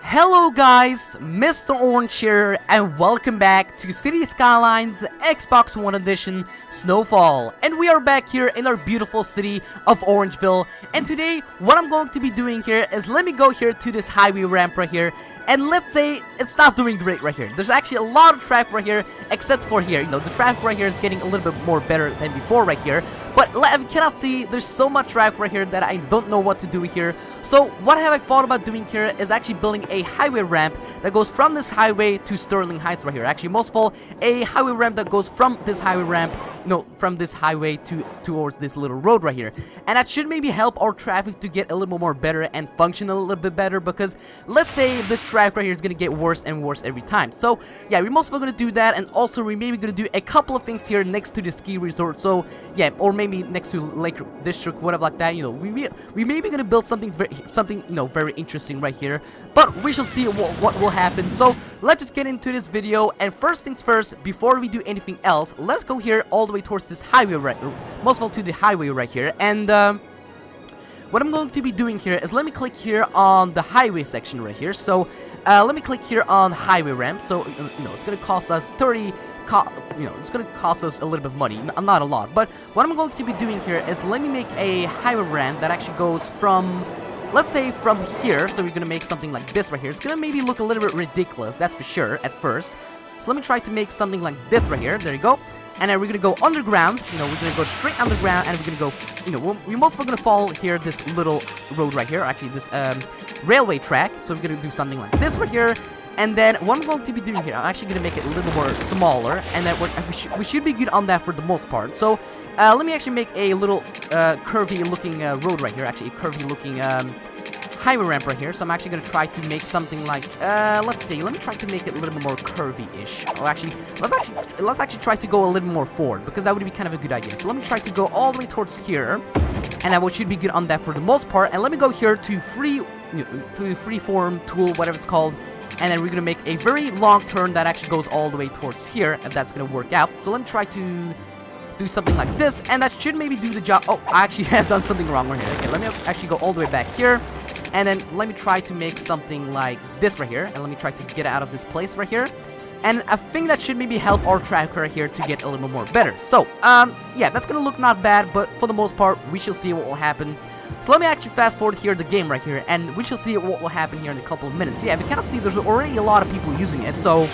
Hello guys, Mr. Orange here, and welcome back to City Skylines Xbox One Edition Snowfall. And we are back here in our beautiful city of Orangeville. And today, what I'm going to be doing here is let me go here to this highway ramp right here. And let's say it's not doing great right here. There's actually a lot of traffic right here, except for here. You know, the traffic right here is getting a little bit more better than before right here. But I cannot see, there's so much traffic right here that I don't know what to do here. So what have I thought about doing here is actually building a highway ramp that goes from this highway to Sterling Heights right here. Actually, most of all, a highway ramp that goes from this highway ramp, from this highway towards this little road right here. And that should maybe help our traffic to get a little more better and function a little bit better, because let's say this traffic right here is gonna get worse and worse every time. So yeah, we're most of all gonna do that, and also we're maybe gonna do a couple of things here next to the ski resort. So yeah, or maybe next to Lake District, whatever like that. We may be gonna build something very interesting right here, but we shall see what will happen. So let's just get into this video, and first things first, before we do anything else, let's go here all the way towards this highway most of all to the highway right here. And what I'm going to be doing here is let me click here on the highway section right here. So let me click here on highway ramp. So it's gonna cost us it's gonna cost us a little bit of money, not a lot. But what I'm going to be doing here is let me make a highway ramp that actually goes from, let's say, from here. So we're gonna make something like this right here. It's gonna maybe look a little bit ridiculous, that's for sure, at first. So let me try to make something like this right here. There you go. And then we're gonna go underground. We're gonna go straight underground, and we're gonna go. We're most of all gonna follow here this little road right here. Actually, this railway track. So we're gonna do something like this right here. And then what I'm going to be doing here, I'm actually gonna make it a little more smaller, and then we should be good on that for the most part. So let me actually make a little curvy looking road right here. Actually, a curvy looking highway ramp right here. So I'm actually gonna try to make something like let's see, let me try to make it a little bit more curvy-ish. Or actually, let's actually try to go a little more forward, because that would be kind of a good idea. So let me try to go all the way towards here, and I should be good on that for the most part. And let me go here to freeform tool, whatever it's called. And then we're gonna make a very long turn that actually goes all the way towards here, and that's gonna work out. So let me try to do something like this, and that should maybe do the job. Oh, I actually have done something wrong right here. Okay, let me actually go all the way back here, and then let me try to make something like this right here, and let me try to get out of this place right here. And I think that should maybe help our track right here to get a little more better. So, yeah, that's gonna look not bad, but for the most part, we shall see what will happen. So let me actually fast forward here the game right here, and we shall see what will happen here in a couple of minutes. Yeah, if you cannot see, there's already a lot of people using it, so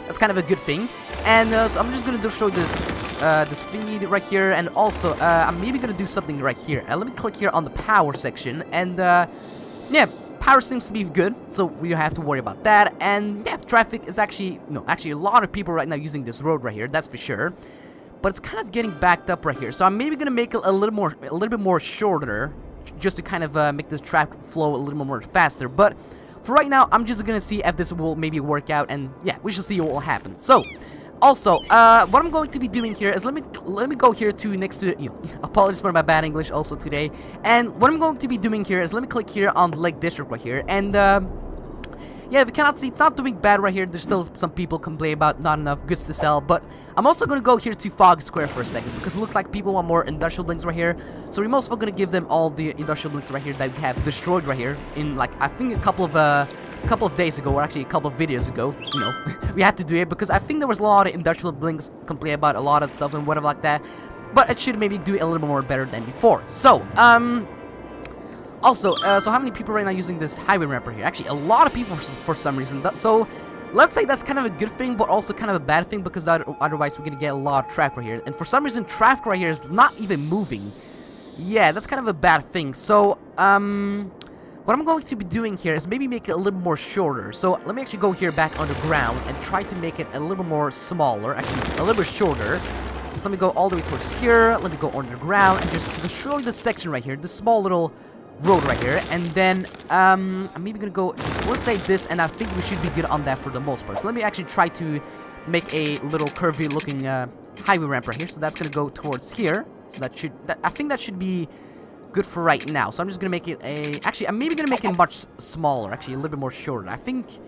that's kind of a good thing. And so I'm just gonna show this this thingy right here, and also I'm maybe gonna do something right here. And let me click here on the power section, and yeah, power seems to be good, so we don't have to worry about that. And yeah, traffic is actually a lot of people right now using this road right here, that's for sure. But it's kind of getting backed up right here, so I'm maybe gonna make it a little bit more shorter, just to kind of make this traffic flow a little more faster. But for right now, I'm just gonna see if this will maybe work out, and yeah, we shall see what will happen. So, also, what I'm going to be doing here is let me go here to next to apologies for my bad English also today. And what I'm going to be doing here is let me click here on Lake District right here, and yeah, if you cannot see, it's not doing bad right here. There's still some people complain about not enough goods to sell, but I'm also going to go here to Fog Square for a second, because it looks like people want more industrial buildings right here. So we're most of all going to give them all the industrial buildings right here that we have destroyed right here in, like, I think a couple of days ago, or actually a couple of videos ago. We had to do it because I think there was a lot of industrial buildings complain about a lot of stuff and whatever like that, but it should maybe do it a little more better than before. So, also, so how many people right now using this highway ramp right here? Actually, a lot of people for some reason. So, let's say that's kind of a good thing, but also kind of a bad thing, because otherwise we're gonna get a lot of traffic right here. And for some reason, traffic right here is not even moving. Yeah, that's kind of a bad thing. So, what I'm going to be doing here is maybe make it a little more shorter. So, let me actually go here back underground and try to make it a little more smaller. Actually, a little bit shorter. So let me go all the way towards here. Let me go underground and just destroy this section right here. This small little road right here, and then I'm maybe gonna go, let's say this, and I think we should be good on that for the most part. So let me actually try to make a little curvy looking highway ramp right here. So that's gonna go towards here. So I think that should be good for right now. So I'm just gonna make it actually, I'm maybe gonna make it much smaller, actually a little bit more shorter. I think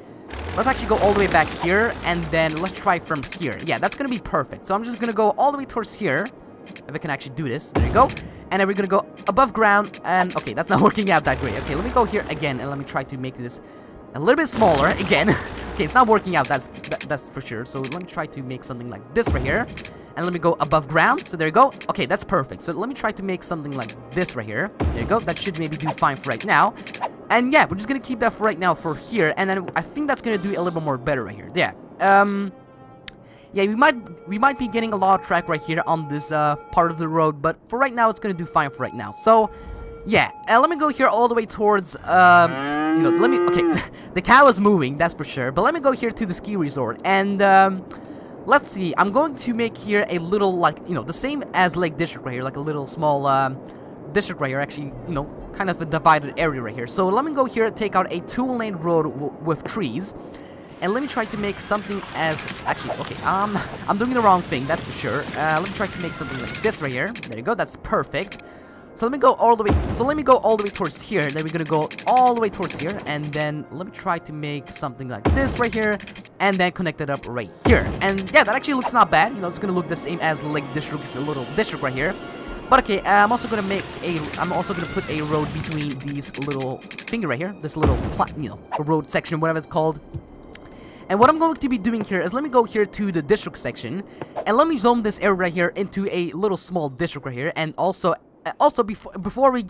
let's actually go all the way back here, and then let's try from here. Yeah, that's gonna be perfect. So I'm just gonna go all the way towards here, if I can actually do this. There you go. And then we're gonna go above ground, and okay, that's not working out that great. Okay, let me go here again, and let me try to make this a little bit smaller again. Okay, it's not working out, that's for sure. So let me try to make something like this right here. And let me go above ground. So there you go. Okay, that's perfect. So let me try to make something like this right here. There you go. That should maybe do fine for right now. And yeah, we're just gonna keep that for right now for here. And then I think that's gonna do a little bit more better right here. Yeah. Yeah, we might be getting a lot of track right here on this part of the road, but for right now it's gonna do fine for right now. So yeah, let me go here all the way towards you know, let me, okay, the cow is moving, that's for sure, but let me go here to the ski resort. And let's see, I'm going to make here a little, like, you know, the same as Lake District right here, like a little small district right here, actually, you know, kind of a divided area right here. So let me go here and take out a 2-lane road with trees. And let me try to make something as, actually, okay, I'm doing the wrong thing, that's for sure. Let me try to make something like this right here. There you go, that's perfect. So let me go all the way, towards here, then we're gonna go all the way towards here, and then let me try to make something like this right here, and then connect it up right here. And yeah, that actually looks not bad, you know, it's gonna look the same as Lake District, it's a little district right here. But okay, I'm also gonna put a road between these little finger right here, this little, you know, road section, whatever it's called. And what I'm going to be doing here is let me go here to the district section, and let me zone this area right here into a little small district right here. And also before we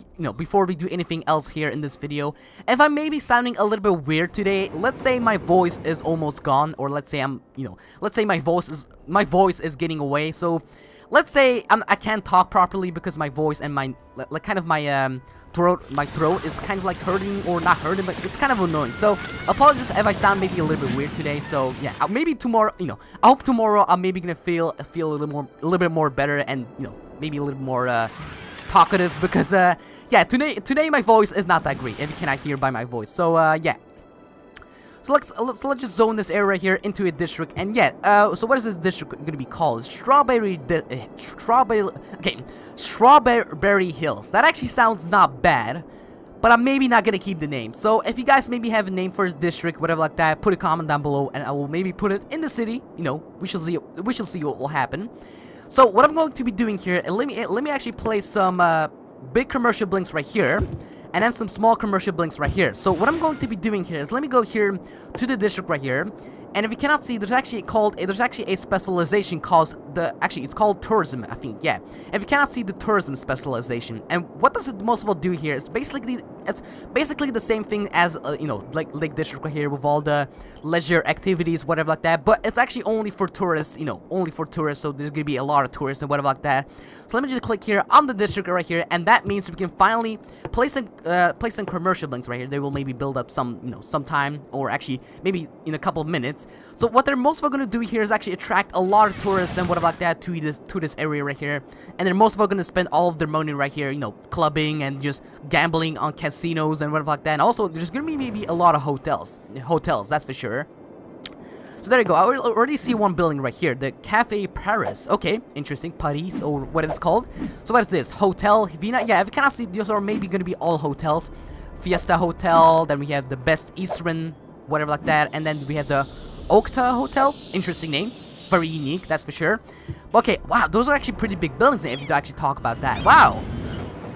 do anything else here in this video, if I may be sounding a little bit weird today, let's say my voice is almost gone, or let's say let's say my voice is getting away. So let's say I can't talk properly because my voice and my my throat is kind of like hurting, or not hurting, but it's kind of annoying. So apologies if I sound maybe a little bit weird today. So yeah, maybe tomorrow, you know, I hope tomorrow I'm maybe gonna feel a little bit more better, and you know, maybe a little more talkative, because yeah, today my voice is not that great, if you cannot hear by my voice. So yeah. So let's just zone this area right here into a district. And yeah, so what is this district going to be called? Strawberry Hills. That actually sounds not bad, but I'm maybe not going to keep the name. So if you guys maybe have a name for a district, whatever like that, put a comment down below, and I will maybe put it in the city. You know, we shall see what will happen. So what I'm going to be doing here, and let me actually place some big commercial blinks right here, and then some small commercial blinks right here. So what I'm going to be doing here is let me go here to the district right here. And if you cannot see, there's actually a specialization called it's called tourism, I think. Yeah. If you cannot see, the tourism specialization. And what does it most of all do here? It's basically the same thing as you know, like Lake District right here with all the leisure activities, whatever like that. But it's actually only for tourists, you know, only for tourists. So there's gonna be a lot of tourists and whatever like that. So let me just click here on the district right here, and that means we can finally place some commercial blinks right here. They will maybe build up some time, or actually maybe in a couple of minutes. So what they're most of all gonna do here is actually attract a lot of tourists and whatever like that to this area right here. And they're most of all gonna spend all of their money right here, you know, clubbing and just gambling on casinos and whatever like that. And also there's gonna be maybe a lot of hotels, that's for sure. So there you go. I already see one building right here, the Cafe Paris. Okay, interesting. Paris, or what it's called. So what is this? Hotel Vina? Yeah, if you cannot see, these are maybe gonna be all hotels. Fiesta Hotel, then we have the Best Eastern, whatever like that, and then we have the Okta Hotel. Interesting name, very unique, that's for sure. Okay, wow, those are actually pretty big buildings if you actually talk about that. Wow,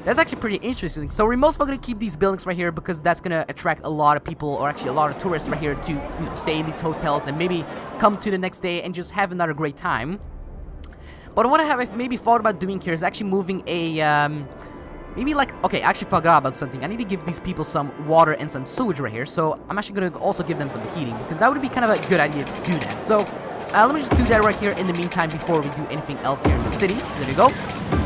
that's actually pretty interesting. So we're most of all gonna keep these buildings right here, because that's gonna attract a lot of people, or actually a lot of tourists right here to, you know, stay in these hotels and maybe come to the next day and just have another great time. But what I have maybe thought about doing here is actually moving a maybe like, okay, I actually forgot about something. I need to give these people some water and some sewage right here. So I'm actually going to also give them some heating, because that would be kind of a good idea to do that. So let me just do that right here in the meantime before we do anything else here in the city. There we go.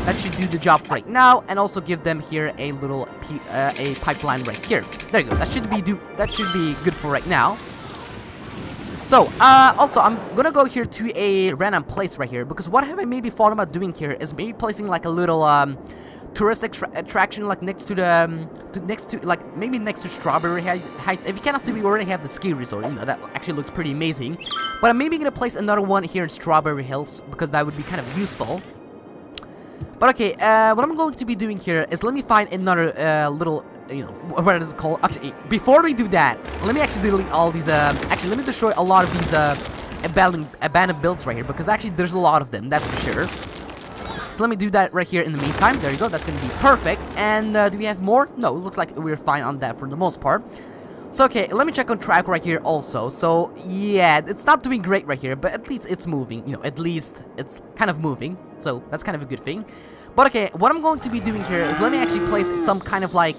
That should do the job for right now, and also give them here a little a pipeline right here. There you go. That should be good for right now. So, also, I'm gonna go here to a random place right here, because what have I maybe thought about doing here is maybe placing like a little tourist attraction, like next to Strawberry Heights. If you cannot see, we already have the ski resort. You know, that actually looks pretty amazing. But I'm maybe gonna place another one here in Strawberry Hills, because that would be kind of useful. But okay, what I'm going to be doing here is let me find another little, you know, what is it called? Actually, before we do that, let me actually delete all these. Actually, let me destroy a lot of these abandoned builds right here, because actually there's a lot of them. That's for sure. So let me do that right here in the meantime. There you go. That's going to be perfect. And do we have more? No, it looks like we're fine on that for the most part. So okay, let me check on track right here also. So yeah, it's not doing great right here, but at least it's moving. You know, at least it's kind of moving. So that's kind of a good thing. But okay, what I'm going to be doing here is let me actually place some kind of like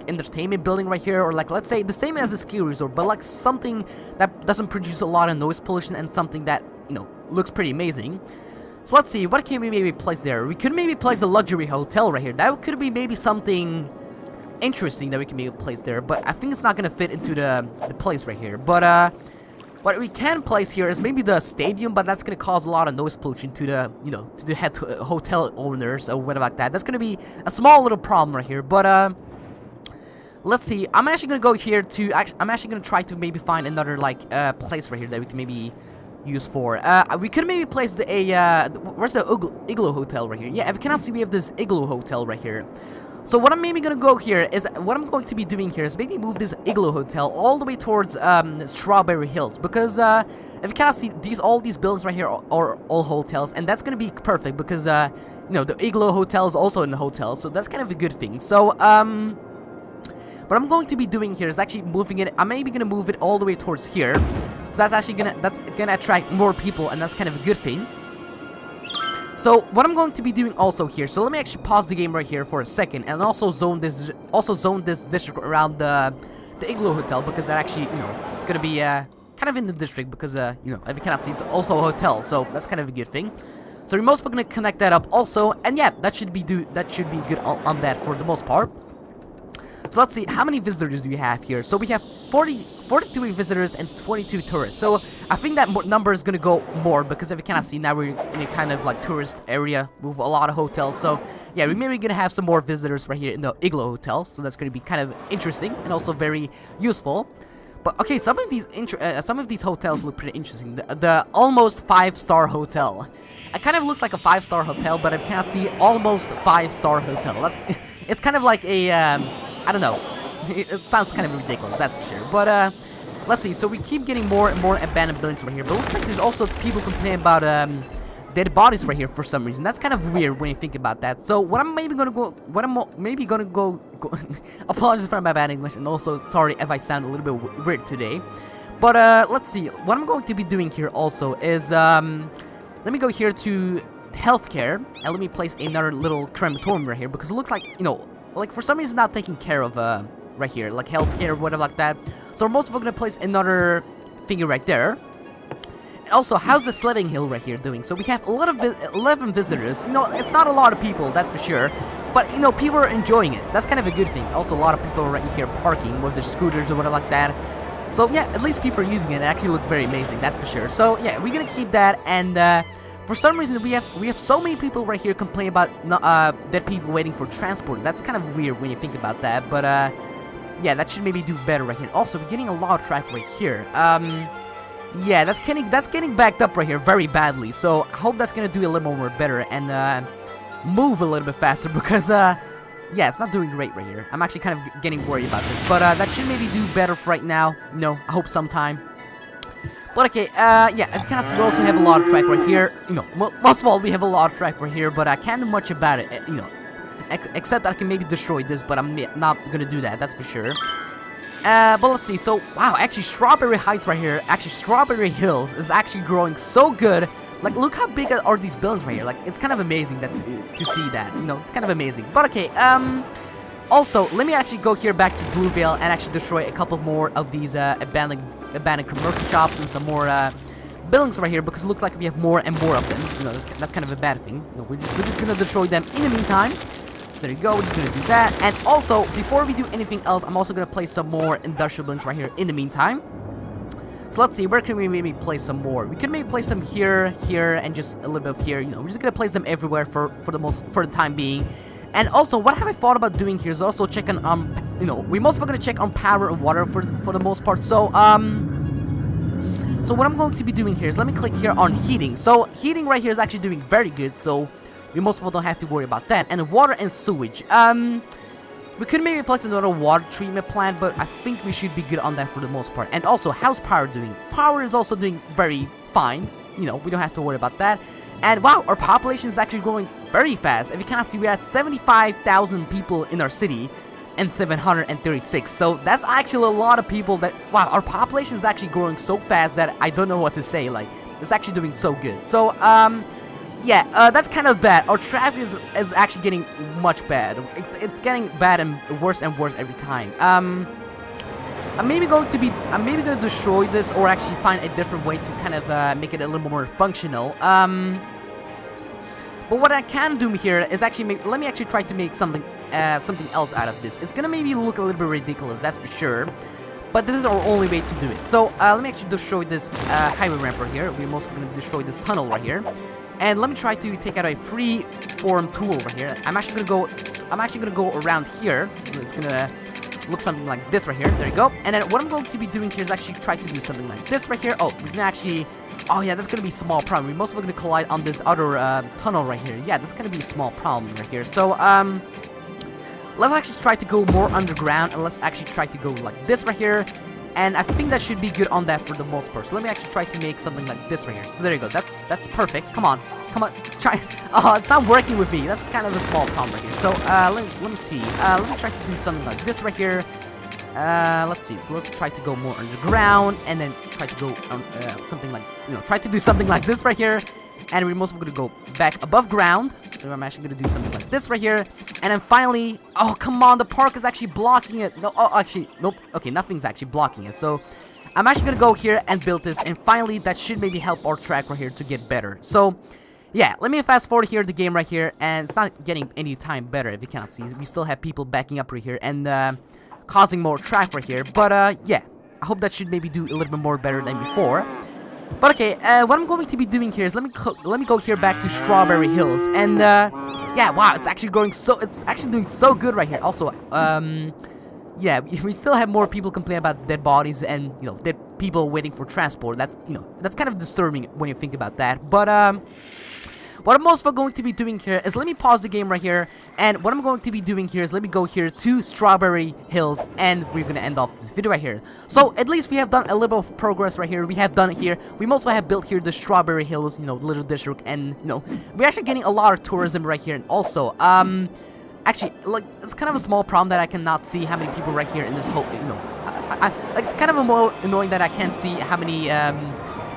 entertainment building right here, or like let's say the same as the ski resort, but like something that doesn't produce a lot of noise pollution and something that, you know, looks pretty amazing. So let's see, what can we maybe place there? We could maybe place the luxury hotel right here. That could be maybe something interesting that we can maybe place there, but I think it's not gonna fit into the place right here. But what we can place here is maybe the stadium, but that's gonna cause a lot of noise pollution to the, you know, to the hotel owners or whatever like that. That's gonna be a small little problem right here. But let's see. I'm actually gonna go here to. I'm actually gonna try to maybe find another like place right here that we can maybe use for. We could maybe place where's the Igloo Hotel right here? Yeah, if you cannot see, we have this Igloo Hotel right here. So what I'm maybe gonna go here is what I'm going to be doing here is maybe move this Igloo Hotel all the way towards Strawberry Hills, because if you cannot see, all these buildings right here are all hotels, and that's gonna be perfect because you know, the Igloo Hotel is also in the hotel, so that's kind of a good thing. So what I'm going to be doing here is actually moving it. I'm maybe gonna move it all the way towards here. So that's actually gonna attract more people, and that's kind of a good thing. So what I'm going to be doing also here. So let me actually pause the game right here for a second, and also zone this district around the Igloo Hotel, because that actually, you know, it's gonna be kind of in the district, because you know, if you cannot see, it's also a hotel. So that's kind of a good thing. So we're mostly gonna connect that up also, and yeah, that should be good on that for the most part. So let's see, how many visitors do we have here? So we have 42 visitors and 22 tourists. So I think that number is gonna go more, because if you cannot see, now we're in a kind of like tourist area with a lot of hotels. So yeah, we're maybe gonna have some more visitors right here in the Igloo Hotel. So that's gonna be kind of interesting and also very useful. But okay, some of these hotels look pretty interesting. The almost 5-star hotel. It kind of looks like a 5-star hotel, but I cannot see, almost 5-star hotel. It's kind of like a I don't know. It sounds kind of ridiculous, that's for sure. But let's see. So we keep getting more and more abandoned buildings right here. But it looks like there's also people complaining about dead bodies right here for some reason. That's kind of weird when you think about that. So what I'm maybe gonna go, apologies for my bad English, and also sorry if I sound a little bit weird today. But let's see. What I'm going to be doing here also is let me go here to healthcare, and let me place another little crematorium right here, because it looks like, you know, like for some reason not taken care of right here, like healthcare or whatever like that. So we're most of all gonna place another thingy right there. And also, how's the sledding hill right here doing? So we have 11 visitors. You know, it's not a lot of people, that's for sure, but you know, people are enjoying it. That's kind of a good thing. Also, a lot of people right here parking with their scooters or whatever like that. So yeah, at least people are using it. It actually looks very amazing, that's for sure. So yeah, we're gonna keep that. And for some reason, we have so many people right here complaining about dead people waiting for transport. That's kind of weird when you think about that. But yeah, that should maybe do better right here. Also, we're getting a lot of traffic right here. Yeah, that's getting backed up right here very badly. So I hope that's gonna do a little more better and move a little bit faster, because yeah, it's not doing great right here. I'm actually kind of getting worried about this. But that should maybe do better for right now. You know, I hope sometime. But okay, yeah, as you can see, we also have a lot of track right here. You know, most of all, we have a lot of track right here, but I can't do much about it, you know, except that I can maybe destroy this, but I'm not gonna do that, that's for sure. But let's see, so, wow, actually, Strawberry Heights right here, actually, Strawberry Hills is actually growing so good. Like, look how big are these buildings right here. Like, it's kind of amazing that to see that, you know, it's kind of amazing. But okay, also, let me actually go here back to Bluevale and actually destroy a couple more of these abandoned commercial shops and some more buildings right here, because it looks like we have more and more of them. You know, that's kind of a bad thing. You know, we're just gonna destroy them in the meantime. There you go, we're just gonna do that. And also, before we do anything else, I'm also gonna place some more industrial buildings right here in the meantime. So let's see, where can we maybe place some more? We could maybe place them here, and just a little bit of here. You know, we're just gonna place them everywhere for the time being. And also, what have I thought about doing here is also check on, you know, we're mostly gonna check on power and water for the most part. So, so what I'm going to be doing here is, let me click here on heating. So, heating right here is actually doing very good, so we most of all don't have to worry about that. And water and sewage. We could maybe place another water treatment plant, but I think we should be good on that for the most part. And also, how's power doing? Power is also doing very fine. You know, we don't have to worry about that. And wow, our population is actually growing very fast. If you cannot see, we're at 75,000 people in our city. and 736. So that's actually a lot of people that, wow, our population is actually growing so fast that I don't know what to say. Like, it's actually doing so good. So, yeah, that's kind of bad. Our traffic is actually getting much bad. It's getting bad and worse every time. I'm maybe gonna destroy this or actually find a different way to kind of make it a little more functional. But what I can do here is actually let me actually try to make something else out of this. It's gonna maybe look a little bit ridiculous, that's for sure. But this is our only way to do it. So let me actually destroy this highway ramp right here. We're mostly gonna destroy this tunnel right here. And let me try to take out a free form tool right here. I'm actually gonna go around here. So it's gonna look something like this right here. There you go. And then what I'm going to be doing here is actually try to do something like this right here. Oh, we can actually... Oh yeah, that's gonna be a small problem. We're mostly gonna collide on this other tunnel right here. Yeah, that's gonna be a small problem right here. So let's actually try to go more underground, and let's actually try to go like this right here. And I think that should be good on that for the most part. So let me actually try to make something like this right here. So there you go. That's perfect. Come on, try. Oh, it's not working with me. That's kind of a small problem right here. So let me see. Let me try to do something like this right here. Let's see. So let's try to go more underground, and then try to go something like, try to do something like this right here. And we're mostly gonna go back above ground. So I'm actually gonna do something like this right here. And then finally, oh come on, the park is actually blocking it. No, oh actually, nope. Okay, nothing's actually blocking it. So I'm actually gonna go here and build this, and finally that should maybe help our track right here to get better. So yeah, let me fast forward here the game right here, and it's not getting any time better if you cannot see. We still have people backing up right here and causing more track right here. But yeah, I hope that should maybe do a little bit more better than before. But okay, what I'm going to be doing here is let me go here back to Strawberry Hills, and yeah, wow, it's actually doing so good right here. Also, yeah, we still have more people complaining about dead bodies and dead people waiting for transport. That's that's kind of disturbing when you think about that. But what I'm also going to be doing here is let me pause the game right here, and what I'm going to be doing here is let me go here to Strawberry Hills, and we're gonna end off this video right here. So at least we have done a little bit of progress right here. We have done it here. We mostly have built here the Strawberry Hills, little district, and we're actually getting a lot of tourism right here. And also, actually, like, it's kind of a small problem that I cannot see how many people right here in this whole, like, it's kind of more annoying that I can't see how many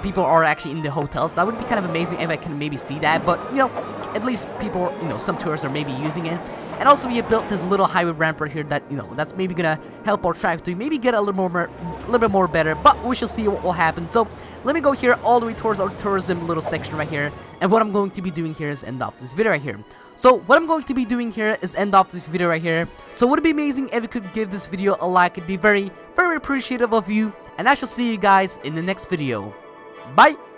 people are actually in the hotels. That would be kind of amazing if I can maybe see that, but at least people, some tourists are maybe using it. And also we have built this little highway ramp right here that that's maybe gonna help our track to maybe get a little bit more better, but we shall see what will happen. So let me go here all the way towards our tourism little section right here, and what I'm going to be doing here is end off this video right here. So what I'm going to be doing here is end off this video right here. So would it be amazing if you could give this video a like? It'd be very, very appreciative of you, and I shall see you guys in the next video. Bye!